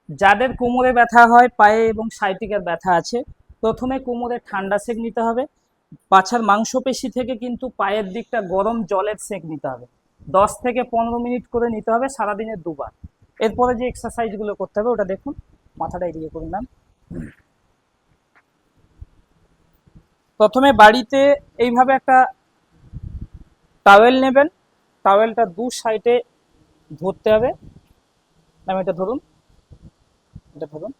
যাদের কোমরে ব্যথা হয়, পায়ে এবং সাইটিকার ব্যথা আছে, প্রথমে কোমরে ঠান্ডা সেক নিতে হবে। পাছার মাংসপেশি থেকে কিন্তু পায়ের দিকটা গরম জলের সেক নিতে হবে। 10 থেকে 15 মিনিট করে নিতে হবে, সারাদিনে 2 বার। এরপরে যে এক্সারসাইজগুলো করতে হবে ওটা দেখুন, মাথাটা এদিকে করে নাম। প্রথমে বাড়িতে এইভাবে একটা টাওয়েল নেবেন, টাওয়েলটা 2 সাইডে ধরতে হবে। এটা ধরুন, এটা ধরুন,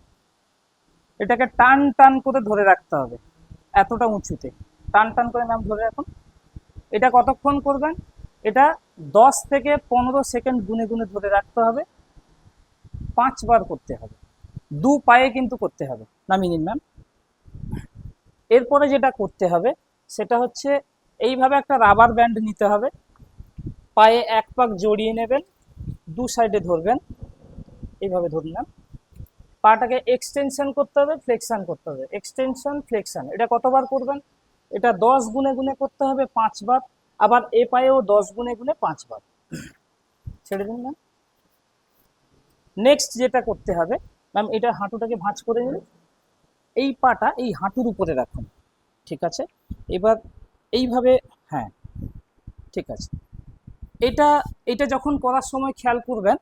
এটাকে টান টান করে ধরে রাখতে হবে, এতটা উঁচুতে টান টান করে ম্যাম ধরে রাখুন। এটা কতক্ষণ করবেন? এটা 10 থেকে 15 সেকেন্ড গুনে গুনে ধরে রাখতে হবে, 5 বার করতে হবে, 2 পায়ে কিন্তু করতে হবে। নামিয়ে নিন ম্যাম। এরপরে যেটা করতে হবে সেটা হচ্ছে এইভাবে একটা রাবার ব্যান্ড নিতে হবে, পায়ে 1 পাক জড়িয়ে নেবেন, 2 সাইডে ধরবেন, এইভাবে ধরুন ম্যাম। পাটাকে এক্সটেনশন করতে হবে, ফ্লেকশন করতে হবে, এক্সটেনশন ফ্লেকশন। এটা কতবার করবেন? এটা 10 গুনে গুনে করতে হবে 5 বার, আবার এ পায়েও 10 গুনে গুনে 5 বার। ছেড়ে দিন ম্যাম। নেক্সট যেটা করতে হবে ম্যাম, এটা হাঁটুটাকে ভাঁজ করে নিন, এই পাটা এই হাঁটুর উপরে রাখুন, ঠিক আছে? এবার এইভাবে, হ্যাঁ ঠিক আছে। এটা এটা যখন করার সময় খেয়াল করবেন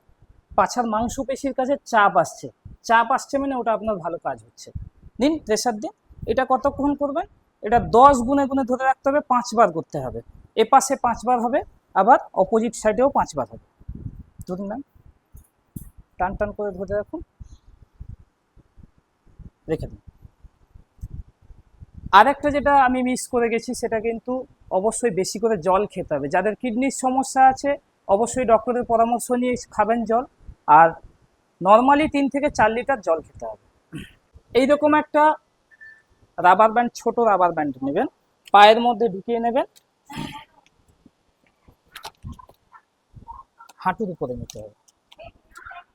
পাছার মাংসপেশির কাছে চাপ আসছে, চাপ আসছে মানে ওটা আপনার ভালো কাজ হচ্ছে। নিন, প্রেশার দিন। এটা কতক্ষণ করবেন? এটা 10 গুনে গুনে ধরে রাখতে হবে, 5 বার করতে হবে। এ পাশে 5 বার হবে, আবার অপোজিট সাইডেও 5 বার হবে। ধরুন ম্যাম, টান টান করে ধরে রাখুন, রেখে দিন। আরেকটা যেটা আমি মিস করে গেছি, সেটা কিন্তু অবশ্যই বেশি করে জল খেতে হবে। যাদের কিডনির সমস্যা আছে অবশ্যই ডক্টরের পরামর্শ নিয়ে খাবেন জল, আর নর্মালি 3 থেকে 4 লিটার জল খেতে হবে। এইরকম একটা রাবার ব্যান্ড, ছোট রাবার ব্যান্ড নেবেন, পায়ের মধ্যে ঢুকিয়ে নেবেন, হাঁটুর উপরে নিতে হবে,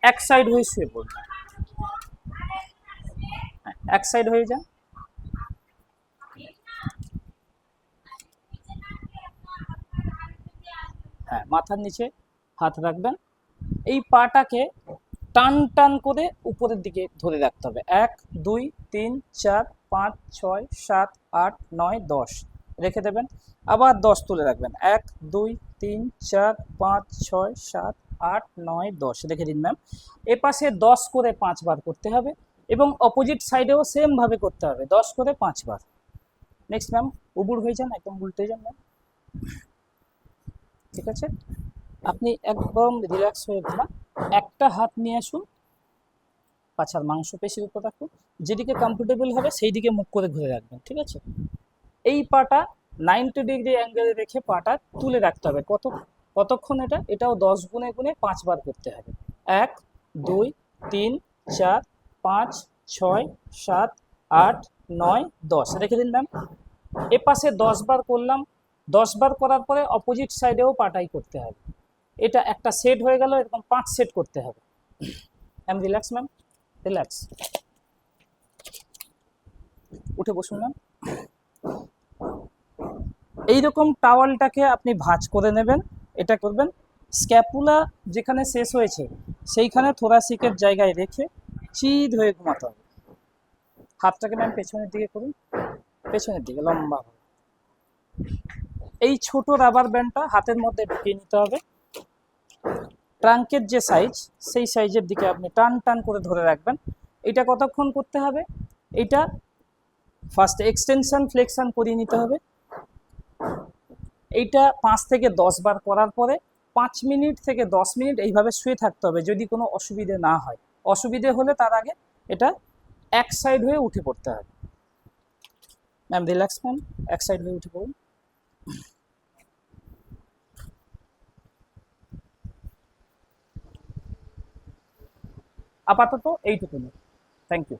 এক সাইড হয়ে শুয়ে পড়বেন, এক সাইড হয়ে যান। হ্যাঁ, মাথার নিচে হাত রাখবেন, এই পাটাকে টান টান করে উপরের দিকে ধরে রাখতে হবে। 1 2 3 4 5 6 7 8 9 10 রেখে দেবেন, আবার 10 তুলে রাখবেন। 1 2 3 4 5 6 7 8 9 10 রেখে দিন ম্যাম। এ পাশে 10 করে 5 বার করতে হবে, এবং অপোজিট সাইডেও সেম ভাবে করতে হবে, 10 করে 5 বার। নেক্সট ম্যাম, উবুড় হয়ে যান, একদম উল্টে যান ম্যাম, ঠিক আছে? আপনি একদম রিল্যাক্স হয়ে ঘুমান। একটা হাত নিয়ে আসুন, পাছার মাংসপেশির উপর রাখুন, যেদিকে কমফোর্টেবল হবে সেই দিকে মুখ করে ঘুরে রাখবেন, ঠিক আছে? এই পাটা 90 ডিগ্রি অ্যাঙ্গেলে রেখে পাটা তুলে রাখতে হবে। কতক্ষণ? এটাও 10 গুনে গুনে 5 বার করতে হবে। 1 2 3 4 5 6 7 8 9 10 রেখে দিন ম্যাম। এ পাশে 10 বার করলাম, 10 বার করার পরে অপোজিট সাইডেও পাটাই করতে হবে। এটা একটা সেট হয়ে গেল, এরকম 5 সেট করতে হবে। ম্যাম রিল্যাক্স, ম্যাম রিল্যাক্স, উঠে বসুন ম্যাম। এইরকম টাওয়ালটাকে আপনি ভাঁজ করে নেবেন, এটা করবেন স্ক্যাপুলা যেখানে শেষ হয়েছে সেইখানে থোরাসিকের জায়গায় রেখে চিদ হয়ে ঘুমাতে হবে। হাতটাকে ম্যাম পেছনের দিকে করুন, পেছনের দিকে লম্বা হবে। এই ছোট রাবার ব্যান্ডটা হাতের মধ্যে ঢুকিয়ে নিতে হবে, ট্রাঙ্কের যে সাইজ সেই সাইজের দিকে আপনি টান টান করে ধরে রাখবেন। এটা কতক্ষণ করতে হবে? এটা ফার্স্ট এক্সটেনশন ফ্লেকশন করিয়ে নিতে হবে। এইটা 5 থেকে 10 বার করার পরে 5 মিনিট থেকে 10 মিনিট এইভাবে শুয়ে থাকতে হবে, যদি কোনো অসুবিধে না হয়। অসুবিধে হলে তার আগে এটা এক সাইড হয়ে উঠে পড়তে হবে। ম্যাম রিল্যাক্স ম্যাম, এক সাইড হয়ে উঠে পড়ুন। আপাতত এইটুকুনি, থ্যাংক ইউ।